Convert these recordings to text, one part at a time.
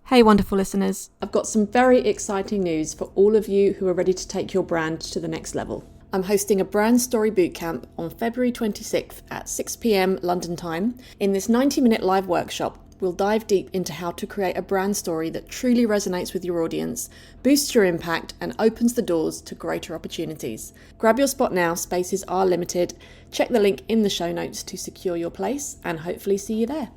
Hey, wonderful listeners. I've got some very exciting news for all of you who are ready to take your brand to the next level. I'm hosting a brand story bootcamp on February 26th at 6 p.m. London time. In this 90-minute live workshop, we'll dive deep into how to create a brand story that truly resonates with your audience, boosts your impact, and opens the doors to greater opportunities. Grab your spot now, spaces are limited. Check the link in the show notes to secure your place, and hopefully see you there.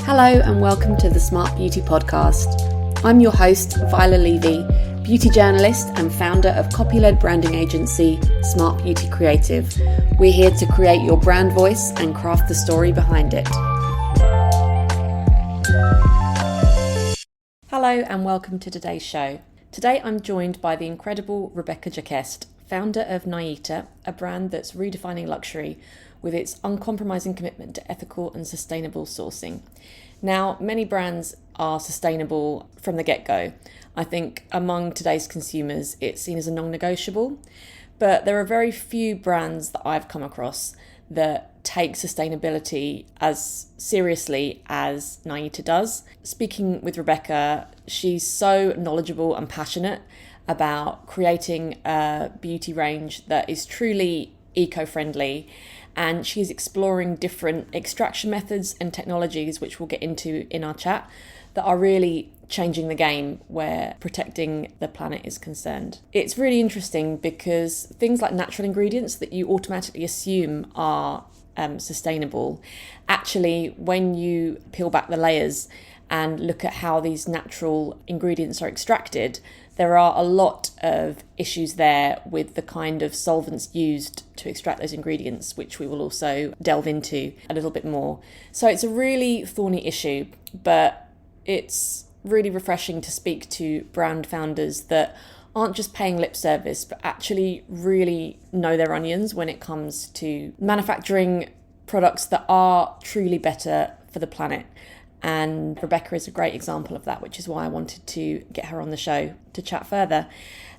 Hello and welcome to the Smart Beauty Podcast. I'm your host, Viola Levy, beauty journalist and founder of copy-led branding agency, Smart Beauty Creative. We're here to create your brand voice and craft the story behind it. Hello and welcome to today's show. Today I'm joined by the incredible Rebecca Jaquest, founder of Nyita, a brand that's redefining luxury with its uncompromising commitment to ethical and sustainable sourcing. Now, many brands are sustainable from the get-go. I think among today's consumers, it's seen as a non-negotiable, but there are very few brands that I've come across that take sustainability as seriously as Nyita does. Speaking with Rebecca, she's so knowledgeable and passionate about creating a beauty range that is truly eco-friendly, and she's exploring different extraction methods and technologies, which we'll get into in our chat, that are really changing the game where protecting the planet is concerned. It's really interesting because things like natural ingredients that you automatically assume are sustainable, actually, when you peel back the layers and look at how these natural ingredients are extracted, there are a lot of issues there with the kind of solvents used to extract those ingredients, which we will also delve into a little bit more. So it's a really thorny issue, but it's really refreshing to speak to brand founders that aren't just paying lip service, but actually really know their onions when it comes to manufacturing products that are truly better for the planet. And Rebecca is a great example of that, which is why I wanted to get her on the show to chat further.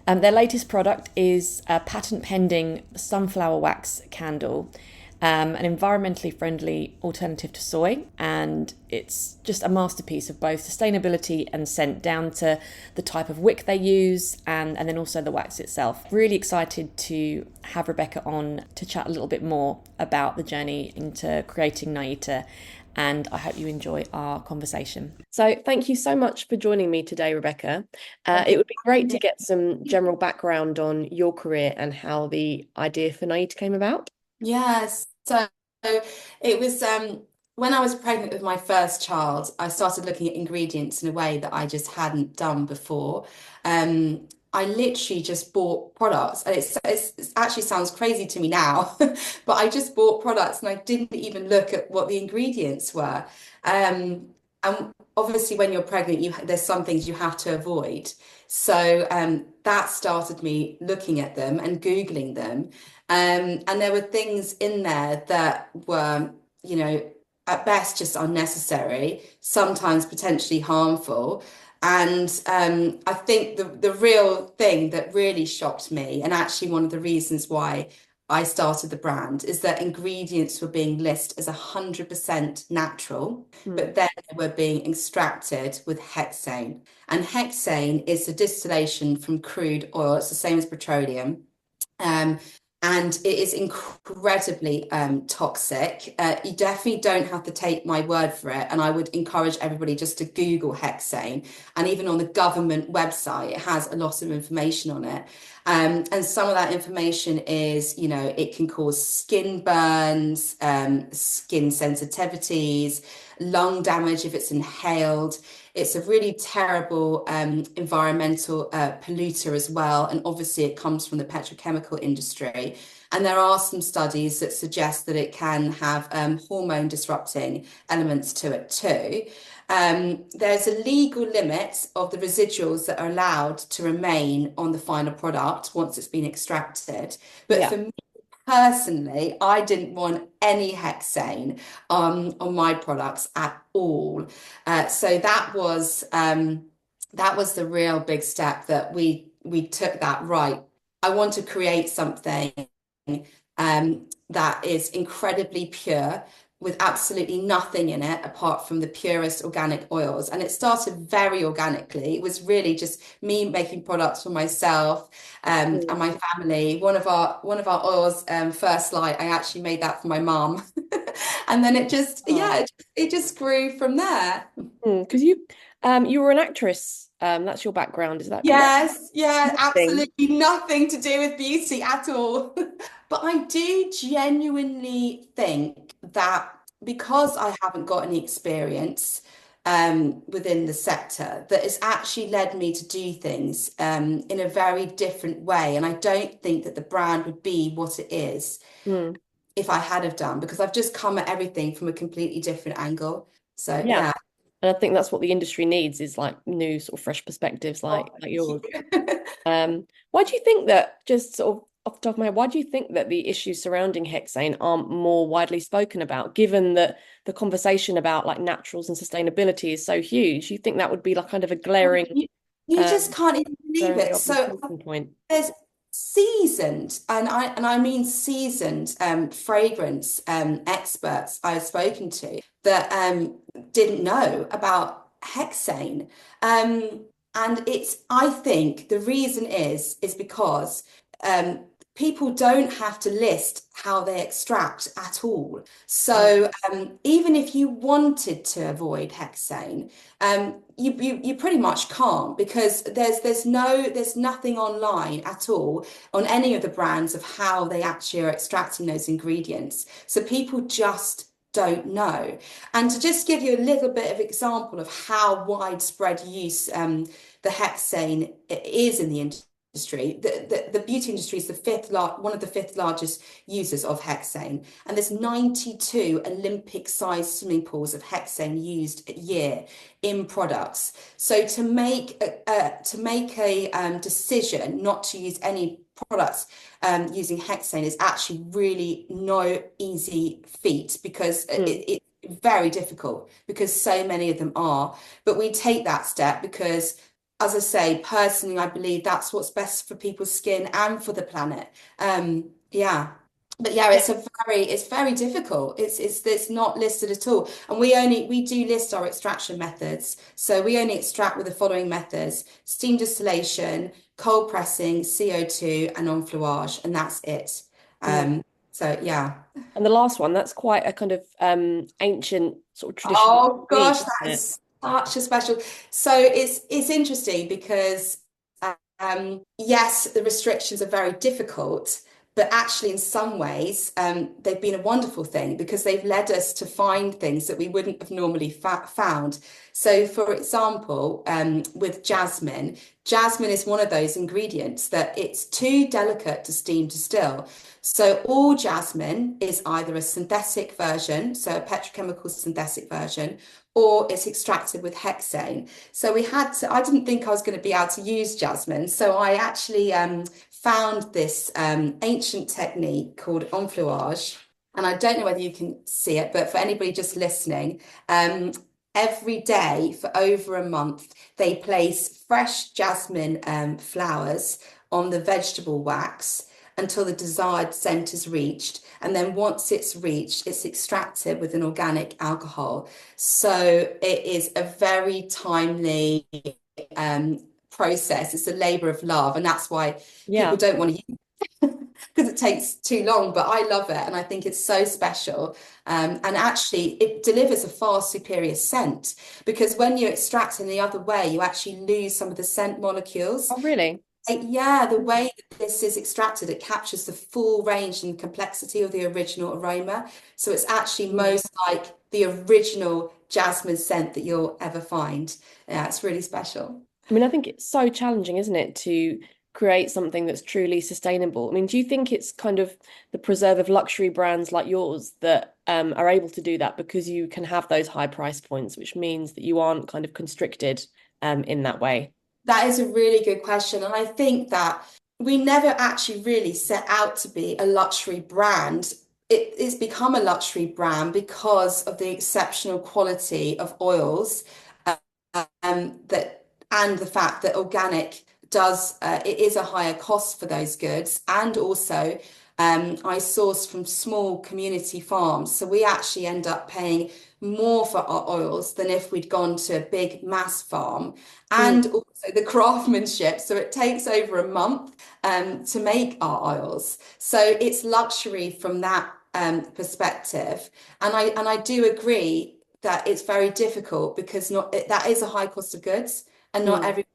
Their latest product is a patent-pending sunflower wax candle, an environmentally friendly alternative to soy, and it's just a masterpiece of both sustainability and scent, down to the type of wick they use and then also the wax itself. Really excited to have Rebecca on to chat a little bit more about the journey into creating Nyita, and I hope you enjoy our conversation. So thank you so much for joining me today, Rebecca. It would be great to get some general background on your career and how the idea for Nyita came about. Yes. So it was when I was pregnant with my first child, I started looking at ingredients in a way that I just hadn't done before. I literally just bought products, and it actually sounds crazy to me now, but I just bought products and I didn't even look at what the ingredients were. And obviously, when you're pregnant, there's some things you have to avoid. So that started me looking at them and Googling them. And there were things in there that were, at best just unnecessary, sometimes potentially harmful. And I think the real thing that really shocked me, and actually one of the reasons why I started the brand, is that ingredients were being listed as 100% natural, but then they were being extracted with hexane. And hexane is a distillation from crude oil. It's the same as petroleum. Um, and it is incredibly toxic. You definitely don't have to take my word for it. And I would encourage everybody just to Google hexane. And even on the government website, it has a lot of information on it. And some of that information is, it can cause skin burns, skin sensitivities, lung damage if it's inhaled. It's a really terrible environmental polluter as well. And obviously it comes from the petrochemical industry. And there are some studies that suggest that it can have hormone disrupting elements to it too. There's a legal limit of the residuals that are allowed to remain on the final product once it's been extracted. But for me personally, I didn't want any hexane on my products at all. So that was the real big step that we we took that, right. I want to create something that is incredibly pure with absolutely nothing in it apart from the purest organic oils. And it started very organically. It was really just me making products for myself and Mm. my family. One of our oils, First Light, I actually made that for my mum. And then it just, Oh. yeah, it just grew from there. Because you were an actress. That's your background, is that correct? Yes, yeah, Thing. absolutely nothing to do with beauty at all. But I do genuinely think that because I haven't got any experience within the sector, that it's actually led me to do things in a very different way. And I don't think that the brand would be what it is Mm. if I had have done, because I've just come at everything from a completely different angle. So Yeah. yeah. And I think that's what the industry needs is like new sort of fresh perspectives Oh, like thank yours. you. Why do you think that, just sort of off the top of my head, why do you think that the issues surrounding hexane aren't more widely spoken about, given that the conversation about like naturals and sustainability is so huge? You think that would be like kind of a You, you just um, can't even believe glaringly it. obvious So talking point? there's seasoned, and I mean seasoned fragrance experts I've spoken to that didn't know about hexane. And I think the reason is because um, people don't have to list how they extract at all. Mm. So even if you wanted to avoid hexane, you pretty much can't, because there's nothing online at all on any of the brands of how they actually are extracting those ingredients. So people just don't know. And to just give you a little bit of example of how widespread use the hexane is in the industry. The beauty industry is one of the fifth largest users of hexane, and there's 92 Olympic-sized swimming pools of hexane used a year in products. So to make a decision not to use any products using hexane is actually really no easy feat, because Mm. it's very difficult because so many of them are. But we take that step because, as I say, personally, I believe that's what's best for people's skin and for the planet. Yeah. But yeah, it's very difficult. It's not listed at all. And we do list our extraction methods. So we only extract with the following methods: steam distillation, cold pressing, CO2, and enfleuage, and that's it. Mm. So yeah. And the last one, that's quite a kind of ancient sort of traditional Oh technique, gosh, isn't that it? is such a special. So it's interesting because yes, the restrictions are very difficult, but actually in some ways they've been a wonderful thing because they've led us to find things that we wouldn't have normally found. So for example, with jasmine, jasmine is one of those ingredients that it's too delicate to steam distill. So all jasmine is either a synthetic version, so a petrochemical synthetic version, or it's extracted with hexane. So I didn't think I was going to be able to use jasmine. So I actually found this ancient technique called enfleuage. And I don't know whether you can see it, but for anybody just listening, um, every day for over a month, they place fresh jasmine flowers on the vegetable wax until the desired scent is reached. And then once it's reached, it's extracted with an organic alcohol. So it is a very timely process. It's a labor of love. And that's why people Yeah. don't want to use it because it takes too long. But I love it. And I think it's so special. And actually, it delivers a far superior scent, because when you extract in the other way, you actually lose some of the scent molecules. Oh, really? Yeah, the way that this is extracted, it captures the full range and complexity of the original aroma. So it's actually Mm. most like the original jasmine scent that you'll ever find. Yeah, it's really special. I mean, I think it's so challenging, isn't it, to create something that's truly sustainable? I mean, do you think it's kind of the preserve of luxury brands like yours that are able to do that because you can have those high price points, which means that you aren't kind of constricted in that way? That is a really good question. And I think that we never actually really set out to be a luxury brand. It's become a luxury brand because of the exceptional quality of oils, that and the fact that organic does it is a higher cost for those goods, and also I source from small community farms, so we actually end up paying more for our oils than if we'd gone to a big mass farm, Mm. and also the craftsmanship. So it takes over a month to make our oils. So it's luxury from that perspective. And I do agree that it's very difficult because not that is a high cost of goods, and not Mm. every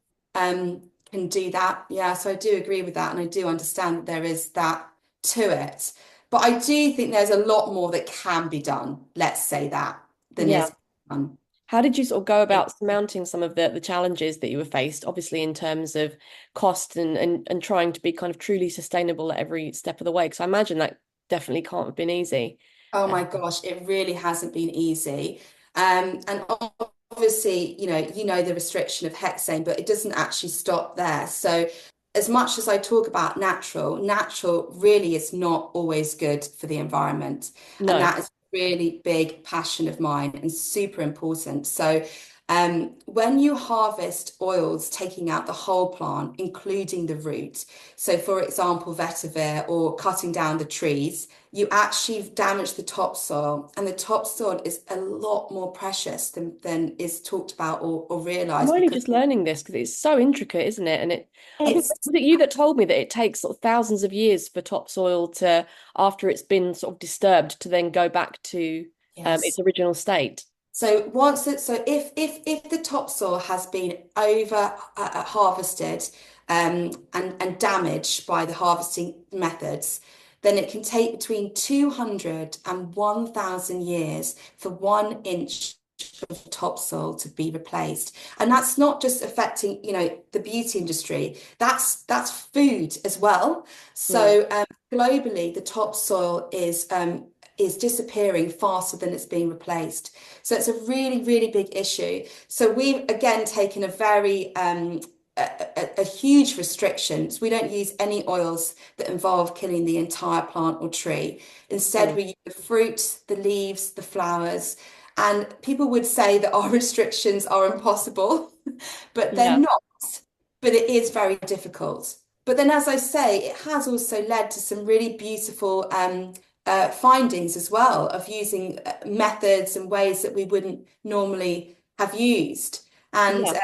can do that. Yeah, so I do agree with that, and I do understand that there is that to it. But I do think there's a lot more that can be done, let's say that, than Yeah. is done. How did you sort of go about surmounting some of the challenges that you were faced, obviously in terms of cost and trying to be kind of truly sustainable at every step of the way? Because I imagine that definitely can't have been easy. Oh Uh, my gosh, it really hasn't been easy. And obviously, you know the restriction of hexane, but it doesn't actually stop there. So as much as I talk about natural really is not always good for the environment. And no. that is a really big passion of mine and super important. So when you harvest oils, taking out the whole plant, including the root, so for example, vetiver or cutting down the trees, you actually damage the topsoil, and the topsoil is a lot more precious than is talked about or I'm realized, only because just learning this because it's so intricate, isn't it? And I think, it's was it you that told me that it takes sort of thousands of years for topsoil to, after it's been sort of disturbed, to then go back to its yes. original state? So if the topsoil has been over harvested and damaged by the harvesting methods, then it can take between 200 and 1,000 years for 1 inch of topsoil to be replaced. And that's not just affecting, the beauty industry. That's food as well. Mm. So globally, the topsoil is disappearing faster than it's being replaced. So it's a really, really big issue. So we've again taken a very a huge restrictions. We don't use any oils that involve killing the entire plant or tree. Instead, Mm. we use the fruit, the leaves, the flowers. And people would say that our restrictions are impossible, but they're Yeah. not. But it is very difficult. But then, as I say, it has also led to some really beautiful findings as well of using methods and ways that we wouldn't normally have used. And Yeah.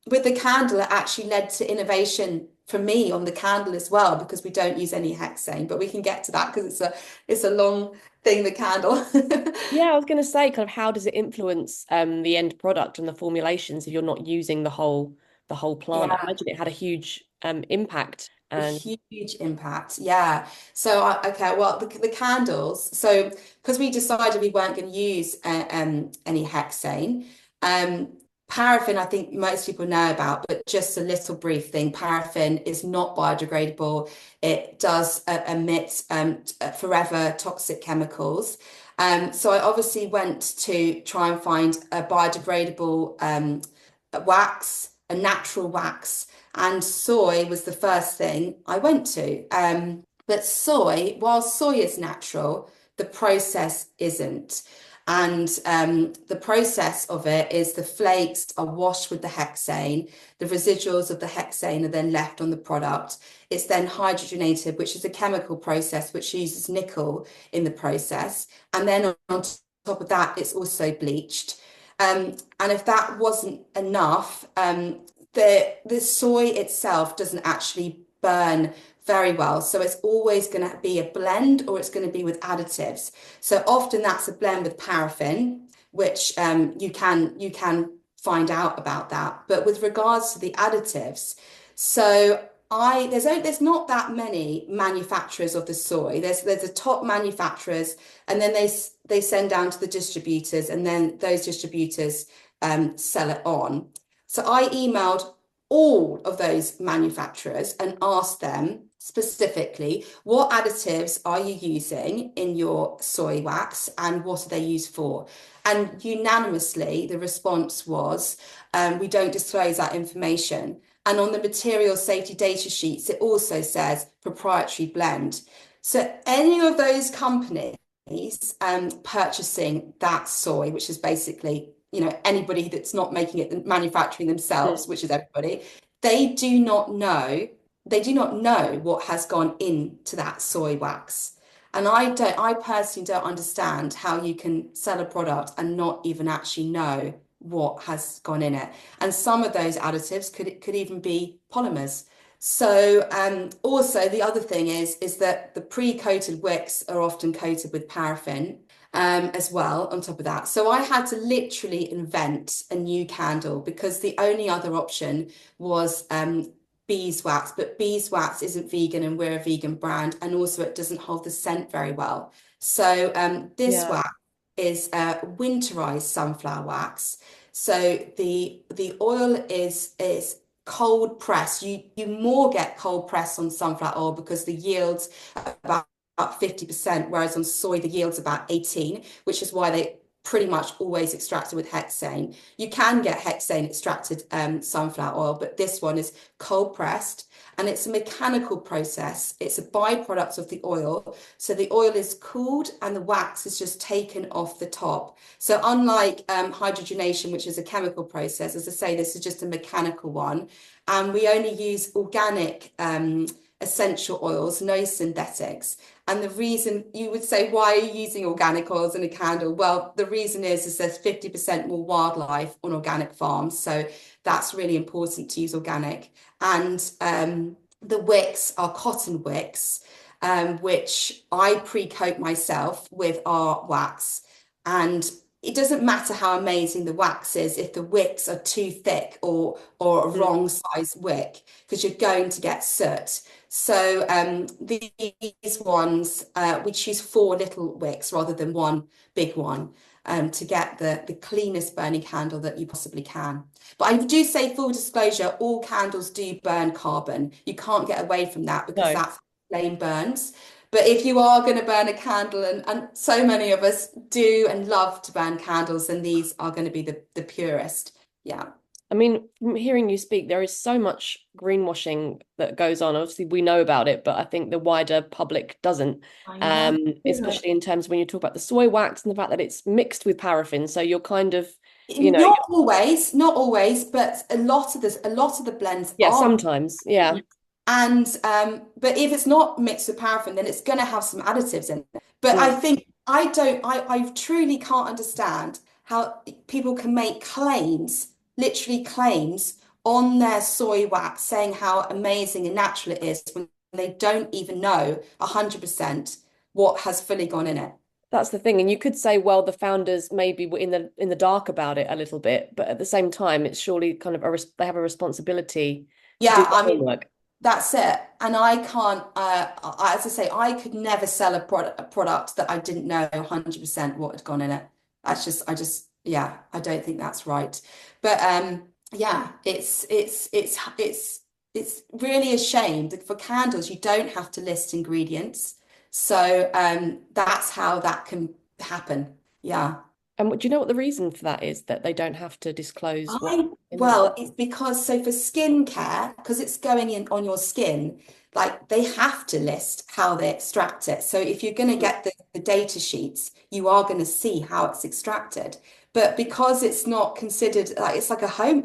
with the candle, it actually led to innovation for me on the candle as well, because we don't use any hexane. But we can get to that because it's a long thing, the candle. Yeah, I was going to say, kind of, how does it influence the end product and the formulations if you're not using the whole plant? I Yeah. imagine it had a huge impact. A And huge impact, yeah. So, okay, well, the candles. So, because we decided we weren't going to use any hexane, um, paraffin, I think most people know about, but just a little brief thing. Paraffin is not biodegradable. It does emit forever toxic chemicals. So, I obviously went to try and find a biodegradable wax, a natural wax, and soy was the first thing I went to. But soy, while soy is natural, the process isn't. And the process of it is the flakes are washed with the hexane. The residuals of the hexane are then left on the product. It's then hydrogenated, which is a chemical process which uses nickel in the process. And then on top of that, it's also bleached. And if that wasn't enough, the soy itself doesn't actually burn very well. So it's always going to be a blend, or it's going to be with additives. So often that's a blend with paraffin, which you can find out about that. But with regards to the additives, so there's not that many manufacturers of the soy. There's a top manufacturers, and then they send down to the distributors, and then those distributors sell it on. So I emailed all of those manufacturers and asked them specifically, what additives are you using in your soy wax, and what are they used for? And unanimously, the response was, we don't disclose that information. And on the material safety data sheets, it also says proprietary blend. So any of those companies purchasing that soy, which is basically, anybody that's not making it, manufacturing themselves, mm, which is everybody, they do not know, they do not know what has gone into that soy wax. And I personally don't understand how you can sell a product and not even actually know what has gone in it. And some of those additives could even be polymers. So also the other thing is that the pre-coated wicks are often coated with paraffin as well on top of that. So I had to literally invent a new candle because the only other option was beeswax, but beeswax isn't vegan and we're a vegan brand, and also it doesn't hold the scent very well. So this Yeah. wax is winterized sunflower wax. So the oil is cold press. You more get cold press on sunflower oil because the yields are about 50%, whereas on soy the yield's about 18, which is why they pretty much always extracted with hexane. You can get hexane extracted sunflower oil, but this one is cold pressed and it's a mechanical process. It's a byproduct of the oil. So the oil is cooled and the wax is just taken off the top. So unlike hydrogenation, which is a chemical process, as I say, this is just a mechanical one. And we only use organic essential oils, no synthetics. And the reason you would say, why are you using organic oils in a candle? Well, the reason is there's 50% more wildlife on organic farms. So that's really important to use organic. And the wicks are cotton wicks, which I pre-coat myself with our wax. And it doesn't matter how amazing the wax is if the wicks are too thick or a Mm. wrong size wick, because you're going to get soot. So these ones, we choose four little wicks rather than one big one to get the cleanest burning candle that you possibly can. But I do say full disclosure, all candles do burn carbon. You can't get away from that because No. that's how flame burns. But if you are going to burn a candle, and so many of us do and love to burn candles, then these are going to be the purest. Yeah. I mean, from hearing you speak, there is so much greenwashing that goes on. Obviously, we know about it, but I think the wider public doesn't. I know. Especially in terms when you talk about the soy wax and the fact that it's mixed with paraffin. So you're kind of, Not always, but a lot of the blends yeah, are. sometimes, yeah. And but if it's not mixed with paraffin, then it's going to have some additives in it. But I Mm. think I truly can't understand how people can make claims, literally claims on their soy wax saying how amazing and natural it is when they don't even know 100% what has fully gone in it. That's the thing. And you could say, well, the founders maybe were in the dark about it a little bit, but at the same time, it's surely kind of they have a responsibility to do Yeah, the I mean, homework. that's it. And I can't, as I say, I could never sell a product that I didn't know 100% what had gone in it. Yeah, I don't think that's right. But yeah, it's really a shame that for candles, you don't have to list ingredients. So that's how that can happen. Yeah. And do you know what the reason for that is, that they don't have to disclose what in them? Well, it's because so for skincare, because it's going in on your skin, like they have to list how they extract it. So if you're going to get the data sheets, you are going to see how it's extracted. But because it's not considered like it's like a home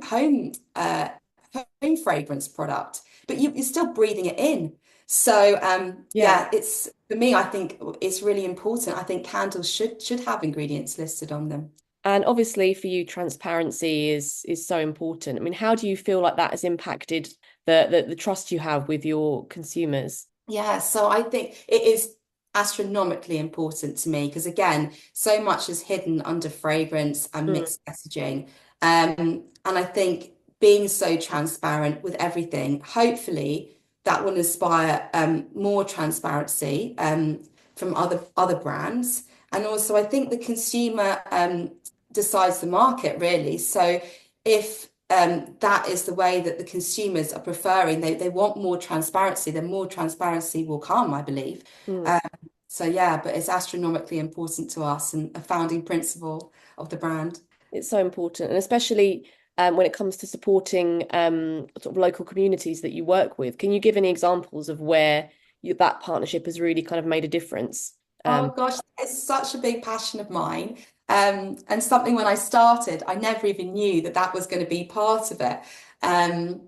fragrance product, but you're still breathing it in. So Yeah. yeah, it's for me, I think it's really important. I think candles should have ingredients listed on them. And obviously for you, transparency is so important. I mean, how do you feel like that has impacted the trust you have with your consumers? Yeah, so I think it is astronomically important to me because again, so much is hidden under fragrance and Mm. mixed messaging. And I think being so transparent with everything, hopefully that will inspire more transparency from other brands. And also I think the consumer decides the market really. So if that is the way that the consumers are preferring. They want more transparency, then more transparency will come, I believe. Mm. Um, so yeah, but it's astronomically important to us and a founding principle of the brand. It's so important, and especially when it comes to supporting sort of local communities that you work with. Can you give any examples of where that partnership has really kind of made a difference? Oh gosh, it's such a big passion of mine. And something when I started, I never even knew that that was going to be part of it. Um,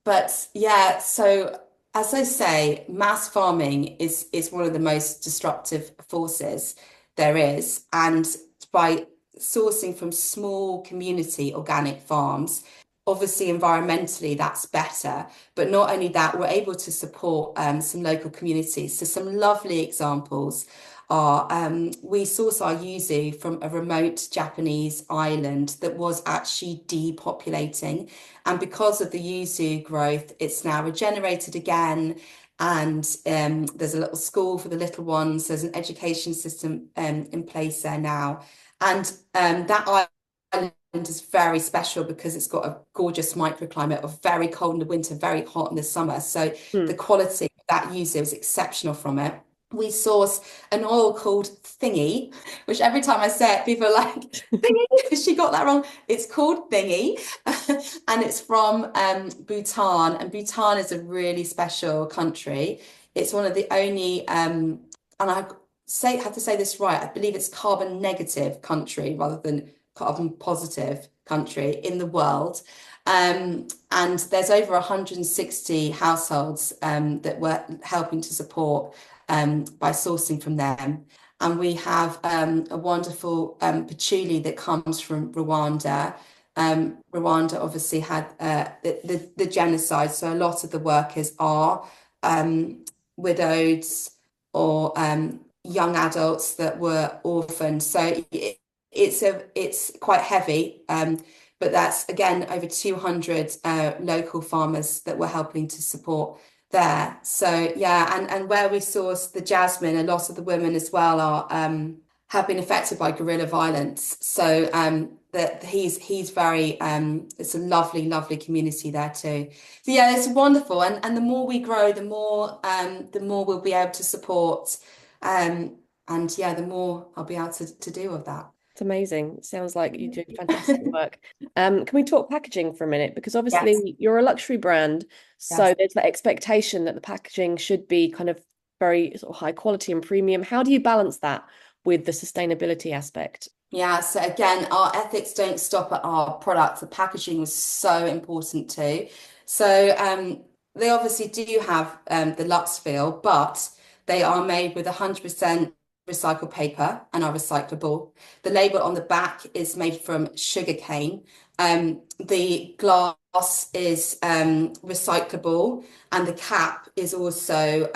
But yeah, so as I say, mass farming is one of the most destructive forces there is. And by sourcing from small community organic farms, obviously environmentally that's better. But not only that, we're able to support some local communities. So some lovely examples are we source our yuzu from a remote Japanese island that was actually depopulating. And because of the yuzu growth, it's now regenerated again. And there's a little school for the little ones. There's an education system in place there now. And that island is very special because it's got a gorgeous microclimate of very cold in the winter, very hot in the summer. So the Hmm. quality of that yuzu is exceptional from it. We source an oil called thingy, which every time I say it, people are like, thingy, she got that wrong. It's called thingy, and it's from Bhutan. And Bhutan is a really special country. It's one of the only, and have to say this right, I believe it's carbon negative country rather than carbon positive country in the world. And there's over 160 households that we're helping to support by sourcing from them. And we have a wonderful patchouli that comes from Rwanda. Rwanda obviously had the genocide, so a lot of the workers are widows or young adults that were orphaned. So it's quite heavy. But that's again over 200 local farmers that we're helping to support there. So yeah, and where we source the jasmine, a lot of the women as well are have been affected by guerrilla violence. So that he's very it's a lovely, lovely community there too. So yeah, it's wonderful. And the more we grow, the more we'll be able to support. And yeah, the more I'll be able to do of that. It's amazing. Sounds like you're doing fantastic work. Can we talk packaging for a minute? Because Yes, obviously you're a luxury brand, so yes. there's the expectation that the packaging should be kind of very sort of high quality and premium. How do you balance that with the sustainability aspect? Yeah, so again, our ethics don't stop at our product. The packaging was so important too. So they obviously do have the Lux feel, but they are made with 100% recycled paper and are recyclable. The label on the back is made from sugar cane. The glass is recyclable, and the cap is also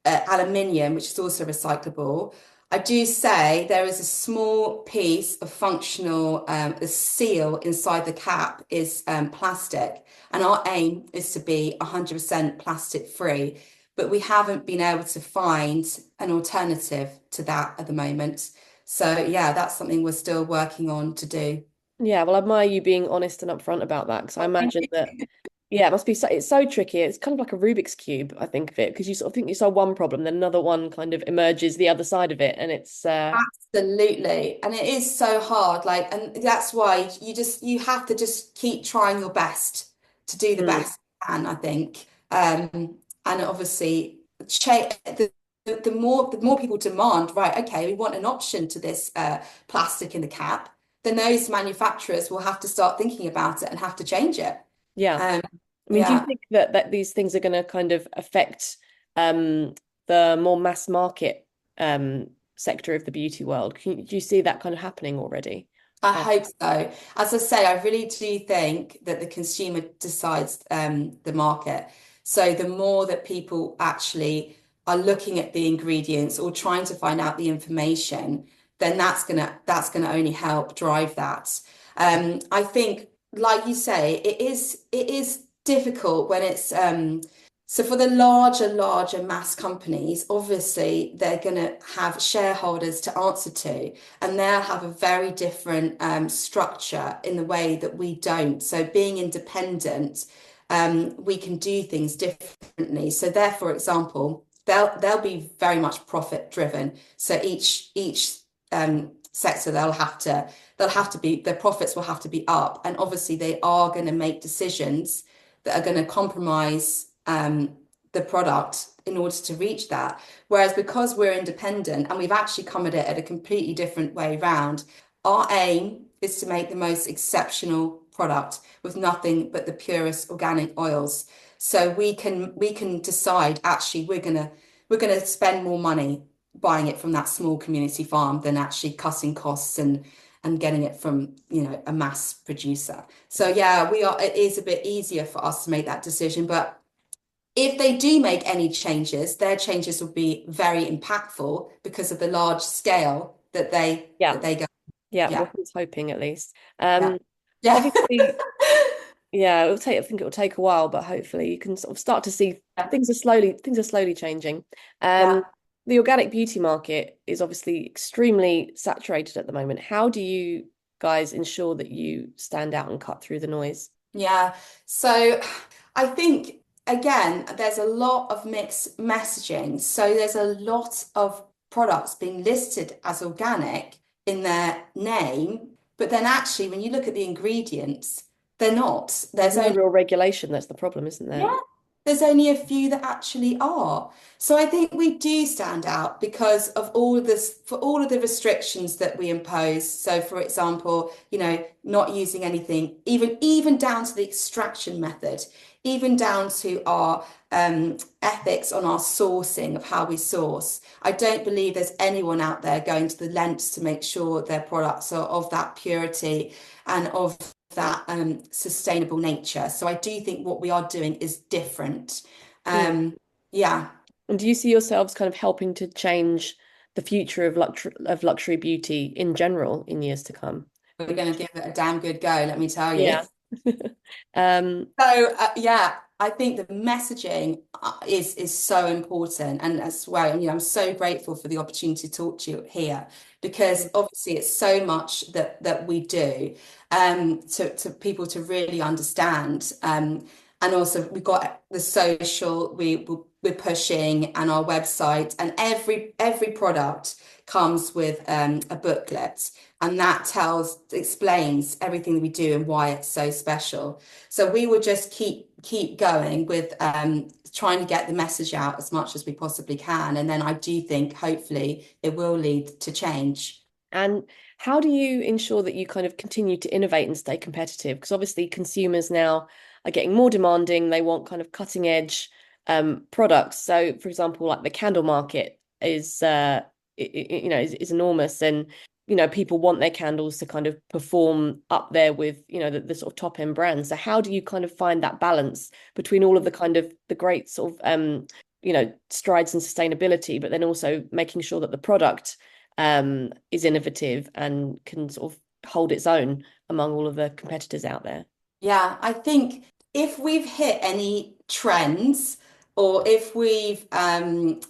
aluminium, which is also recyclable. I do say there is a small piece of functional, the seal inside the cap is plastic, and our aim is to be 100% plastic free, but we haven't been able to find an alternative to that at the moment. So yeah, that's something we're still working on to do. Yeah, well, I admire you being honest and upfront about that because I Oh, thank imagine you. that, yeah, it must be so, it's so tricky. It's kind of like a Rubik's Cube, I think of it, because you sort of think you solve one problem, then another one kind of emerges the other side of it. And it's, Absolutely. And it is so hard. Like, and that's why you have to just keep trying your best to do the mm, best you can, I think. And obviously, cha the more people demand, right, okay, we want an option to this plastic in the cap, then those manufacturers will have to start thinking about it and have to change it. yeah. Um, I mean, do you yeah. think that these things are going to kind of affect the more mass market sector of the beauty world? Do you see that kind of happening already? I Uh, hope so. As I say, I really do think that the consumer decides the market. So the more that people actually are looking at the ingredients or trying to find out the information, then that's gonna only help drive that. I think, like you say, it is difficult when it's so for the larger mass companies, obviously they're gonna have shareholders to answer to and they'll have a very different structure in the way that we don't. So being independent, we can do things differently. So there, for example, they'll be very much profit driven. So each sector they'll have to be their profits will have to be up, and obviously they are going to make decisions that are going to compromise the product in order to reach that. Whereas because we're independent and we've actually come at it at a completely different way round, our aim is to make the most exceptional product with nothing but the purest organic oils. So we can decide actually we're gonna spend more money buying it from that small community farm than actually cutting costs and getting it from, a mass producer. So yeah, it is a bit easier for us to make that decision. But if they do make any changes, their changes will be very impactful because of the large scale that they Yeah. that they go. Yeah. Yeah, Well, he's hoping at least. yeah, yeah. Obviously, yeah, I think it will take a while, but hopefully you can sort of start to see things are slowly changing. Um, Yeah. the organic beauty market is obviously extremely saturated at the moment. How do you guys ensure that you stand out and cut through the noise? Yeah. So I think, again, there's a lot of mixed messaging. So there's a lot of products being listed as organic in their name, but then actually, when you look at the ingredients, they're not. There's There's no only real regulation. That's the problem, isn't there? Yeah, there's only a few that actually are. So I think we do stand out because of all of this, for all of the restrictions that we impose. So for example, not using anything, even down to the extraction method, even down to our ethics on our sourcing of how we source. I don't believe there's anyone out there going to the lengths to make sure their products are of that purity and of that sustainable nature. So I do think what we are doing is different. Mm. Yeah, And do you see yourselves kind of helping to change the future of luxury beauty in general in years to come? we're going to give it a damn good go, let me tell you. Yeah. Um, So yeah, I think the messaging is so important, and as well, I'm so grateful for the opportunity to talk to you here because obviously it's so much that we do to people to really understand, and also we've got the social we're pushing and our website, and every product comes with a booklet, and that explains everything we do and why it's so special. So we will just keep going with trying to get the message out as much as we possibly can. And then I do think hopefully it will lead to change. and how do you ensure that you kind of continue to innovate and stay competitive? Because obviously consumers now are getting more demanding. They want kind of cutting edge products. So, for example, like the candle market is is enormous, and people want their candles to kind of perform up there with the sort of top end brands. So how do you kind of find that balance between all of the kind of the great sort of strides in sustainability, but then also making sure that the product is innovative and can sort of hold its own among all of the competitors out there? Yeah, I think if we've hit any trends or if we've, the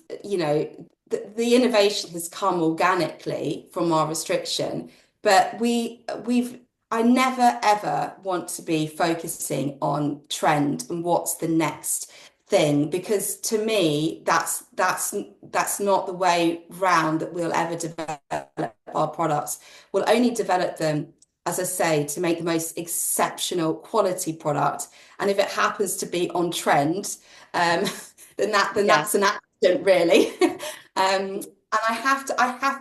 innovation has come organically from our restriction, but I never ever want to be focusing on trend and what's the next thing because to me that's not the way round that we'll ever develop our products. We'll only develop them, as I say, to make the most exceptional quality product. And if it happens to be on trend, um, then Yeah. that's an accident, really. And I have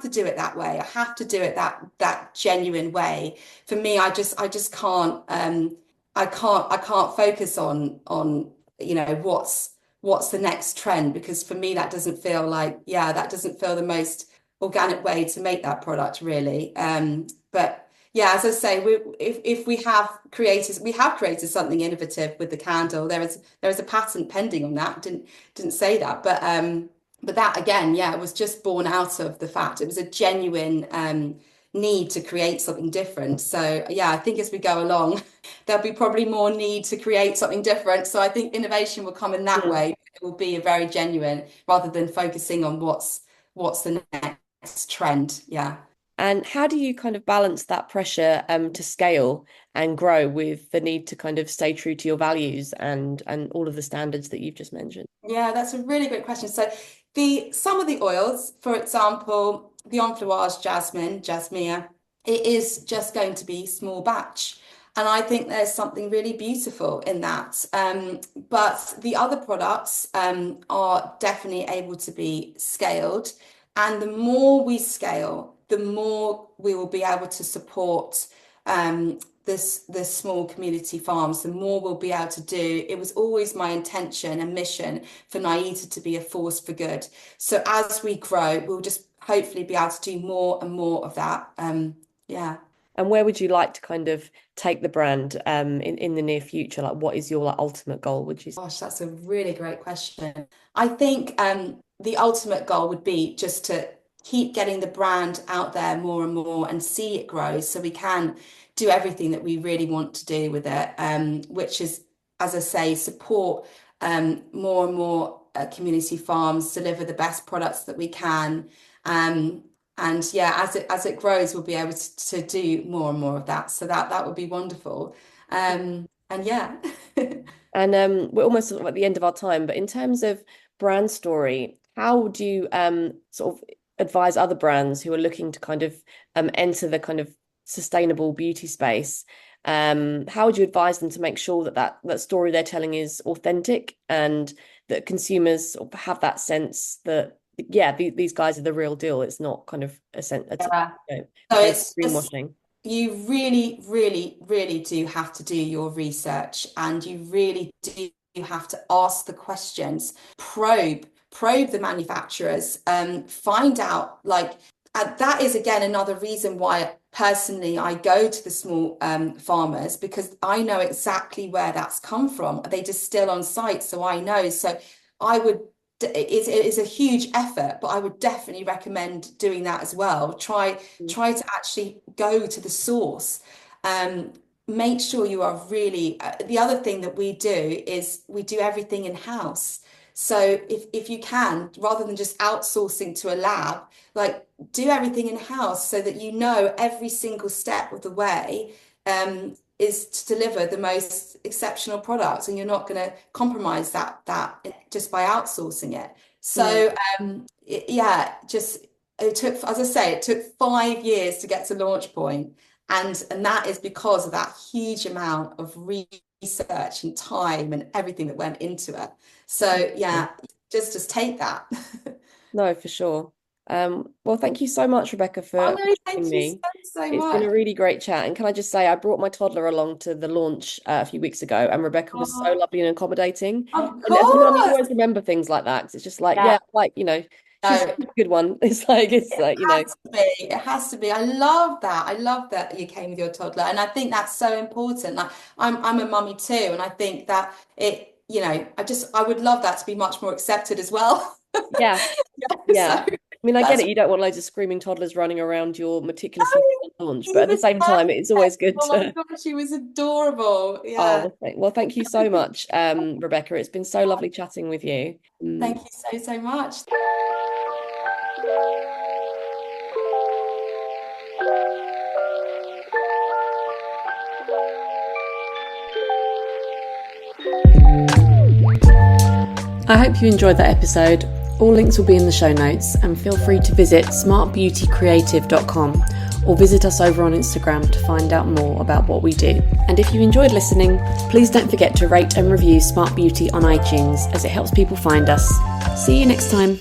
to do it that way. I have to do it that genuine way. For me, I just can't I can't focus on what's the next trend because for me that doesn't feel like that doesn't feel the most organic way to make that product really. But yeah, as I say, if we have created something innovative with the candle. There is a patent pending on that. Didn't say that, but that again, yeah, it was just born out of the fact it was a genuine need to create something different. So yeah, I think as we go along, there'll be probably more need to create something different. So I think innovation will come in that way. It will be a very genuine rather than focusing on what's the next trend. Yeah. And how do you kind of balance that pressure to scale and grow with the need to kind of stay true to your values and all of the standards that you've just mentioned? Yeah, that's a really great question. So some of the oils, for example, the Enfleurage Jasmine, it is just going to be small batch. And I think there's something really beautiful in that. But the other products are definitely able to be scaled. And the more we scale, the more we will be able to support the small community farms, the more we'll be able to do. It was always my intention and mission for Nyita to be a force for good. So as we grow, we'll just hopefully be able to do more and more of that. Yeah. And where would you like to kind of take the brand in the near future? Like, what is your ultimate goal, would you say? Gosh, that's a really great question. I think the ultimate goal would be just to keep getting the brand out there more and more and see it grow so we can do everything that we really want to do with it, which is, as I say, support more and more community farms, deliver the best products that we can. And yeah, as it grows, we'll be able to do more and more of that. So that would be wonderful. And yeah. And we're almost sort of at the end of our time, but in terms of brand story, how would you sort of advise other brands who are looking to kind of enter the kind of sustainable beauty space? How would you advise them to make sure that story they're telling is authentic and that consumers have that sense that, yeah, these guys are the real deal? It's not kind of Yeah. you know, So it's greenwashing. you really, really, really do have to do your research, and you really do have to ask the questions, probe the manufacturers, find out like that is again another reason why personally I go to the small farmers, because I know exactly where that's come from. They distill on site, so I know. So I would it is a huge effort, but I would definitely recommend doing that as well. Try to actually go to the source. Make sure you are really, the other thing that we do is we do everything in house. So if you can, rather than just outsourcing to a lab, like do everything in house so that you know every single step of the way is to deliver the most exceptional products, and you're not going to compromise that just by outsourcing it. So yeah, just it took, as I say, it took 5 years to get to launch point, and that is because of that huge amount of research and time and everything that went into it. So yeah, just take that. No, for sure. Well, thank you so much, Rebecca, for Oh no, joining thank you me. so It's been much. a really great chat. And can I just say, I brought my toddler along to the launch a few weeks ago, and Rebecca was so Oh, lovely and accommodating. of And as a mum, you course. always remember things like that, 'cause it's just like, Yeah. yeah, like, you know, she's No. a good one. It's like, you know. Has to be. It has to be. I love that. I love that you came with your toddler, and I think that's so important. Like I'm a mummy too, and I think that I would love that to be much more accepted as well. Yeah, So yeah. I mean, I get that's it. You don't want loads of screaming toddlers running around your meticulously oh, planned launch, but at the even same time, it's better. always good Oh my to. God, she was adorable. Oh, Yeah. well, thank you so much, Rebecca. It's been so lovely chatting with you. Thank you so much. I hope you enjoyed that episode. All links will be in the show notes, and feel free to visit smartbeautycreative.com or visit us over on Instagram to find out more about what we do. And if you enjoyed listening, please don't forget to rate and review Smart Beauty on iTunes, as it helps people find us. See you next time.